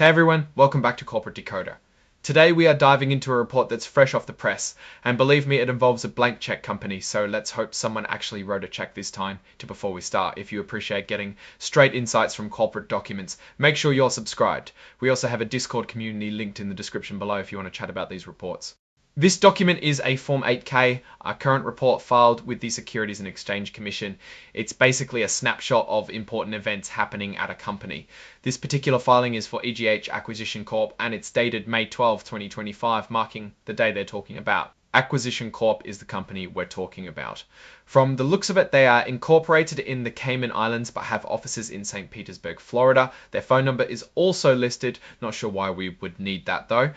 Hey everyone, welcome back to Corporate Decoder. Today we are diving into a report that's fresh off the press, and believe me, it involves a blank check company, so let's hope someone actually wrote a check this time. Before we start, if you appreciate getting straight insights from corporate documents, make sure you're subscribed. We also have a Discord community linked in the description below if you want to chat about these reports. This document is a Form 8K, a current report filed with the Securities and Exchange Commission. It's basically a snapshot of important events happening at a company. This particular filing is for EGH Accession Corp and it's dated May 12, 2025, marking the day they're talking about. Accession Corp is the company we're talking about. From the looks of it, they are incorporated in the Cayman Islands but have offices in St. Petersburg, Florida. Their phone number is also listed. Not sure why we would need that though.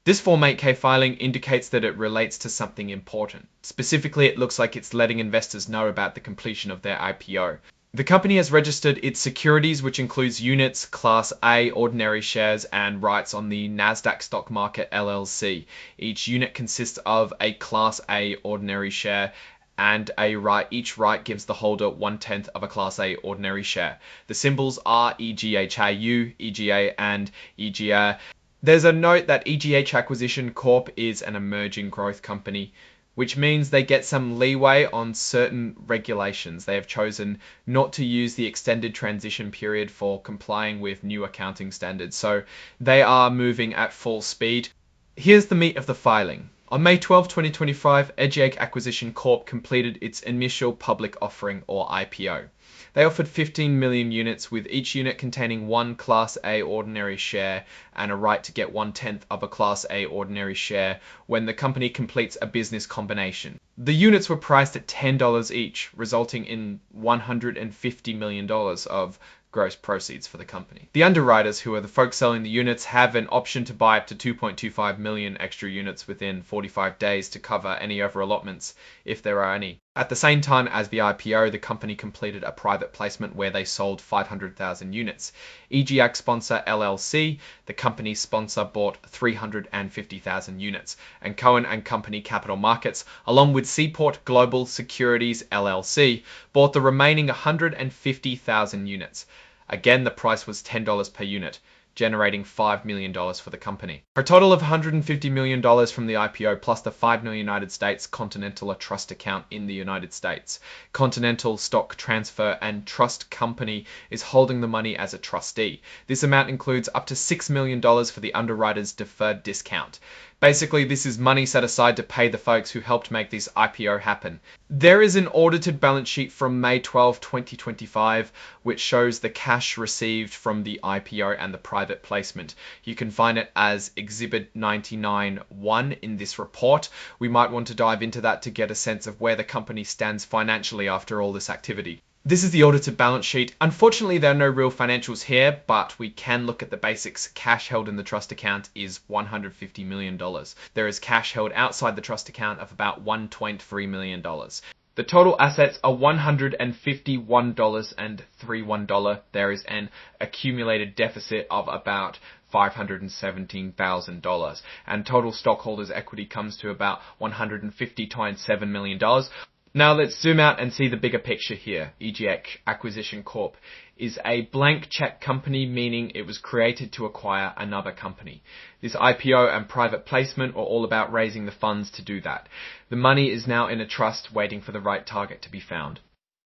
This Form 8K filing indicates that it relates to something important. Specifically, it looks like it's letting investors know about the completion of their IPO. The company has registered its securities, which includes units, Class A ordinary shares, and rights on the Nasdaq stock market LLC. Each unit consists of a Class A ordinary share and a right. Each right gives the holder 1/10 of a Class A ordinary share. The symbols are EGHAU, EGA, and EGA. There's a note that EGH Accession Corp is an emerging growth company, which means they get some leeway on certain regulations. They have chosen not to use the extended transition period for complying with new accounting standards, so they are moving at full speed. Here's the meat of the filing. On May 12, 2025, EGH Accession Corp completed its initial public offering, or IPO. They offered 15 million units, with each unit containing one Class A ordinary share and a right to get 1/10 of a Class A ordinary share when the company completes a business combination. The units were priced at $10 each, resulting in $150 million of gross proceeds for the company. The underwriters, who are the folks selling the units, have an option to buy up to 2.25 million extra units within 45 days to cover any over allotments, if there are any. At the same time as the IPO, the company completed a private placement where they sold 500,000 units. EGH Sponsor LLC, the company's sponsor, bought 350,000 units, and Cohen and Company Capital Markets, along with Seaport Global Securities LLC, bought the remaining 150,000 units. Again, the price was $10 per unit, generating $5 million for the company. For a total of $150 million from the IPO, plus the $5 million United States Continental Trust account in the United States. Continental Stock Transfer and Trust Company is holding the money as a trustee. This amount includes up to $6 million for the underwriter's deferred discount. Basically, this is money set aside to pay the folks who helped make this IPO happen. There is an audited balance sheet from May 12, 2025, which shows the cash received from the IPO and the private placement. You can find it as Exhibit 99-1 in this report. We might want to dive into that to get a sense of where the company stands financially after all this activity. This is the audited balance sheet. Unfortunately, there are no real financials here, but we can look at the basics. Cash held in the trust account is $150 million. There is cash held outside the trust account of about $1.3 million. The total assets are $151.31. There is an accumulated deficit of about $517,000. And total stockholders' equity comes to about $150.7 million. Now let's zoom out and see the bigger picture here. EGH Accession Corp is a blank check company, meaning it was created to acquire another company. This IPO and private placement are all about raising the funds to do that. The money is now in a trust waiting for the right target to be found.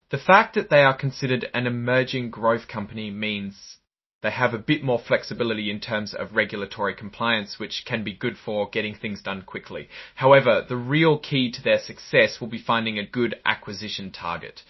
The fact that they are considered an emerging growth company means they have a bit more flexibility in terms of regulatory compliance, which can be good for getting things done quickly. However, the real key to their success will be finding a good acquisition target.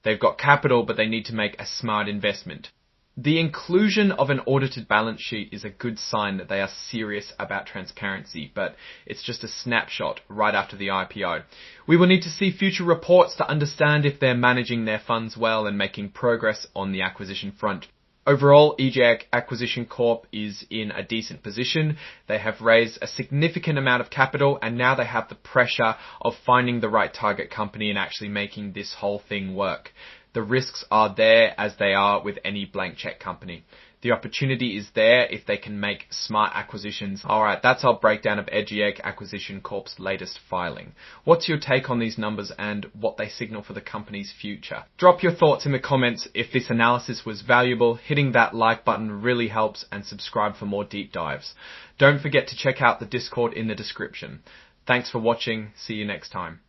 They've got capital, but they need to make a smart investment. The inclusion of an audited balance sheet is a good sign that they are serious about transparency, but it's just a snapshot right after the IPO. We will need to see future reports to understand if they're managing their funds well and making progress on the acquisition front. Overall, EGH Accession Corp is in a decent position. They have raised a significant amount of capital, and now they have the pressure of finding the right target company and actually making this whole thing work. The risks are there, as they are with any blank check company. The opportunity is there if they can make smart acquisitions. Alright, that's our breakdown of EGH Acquisition Corp's latest filing. What's your take on these numbers and what they signal for the company's future? Drop your thoughts in the comments. If this analysis was valuable, hitting that like button really helps, and subscribe for more deep dives. Don't forget to check out the Discord in the description. Thanks for watching. See you next time.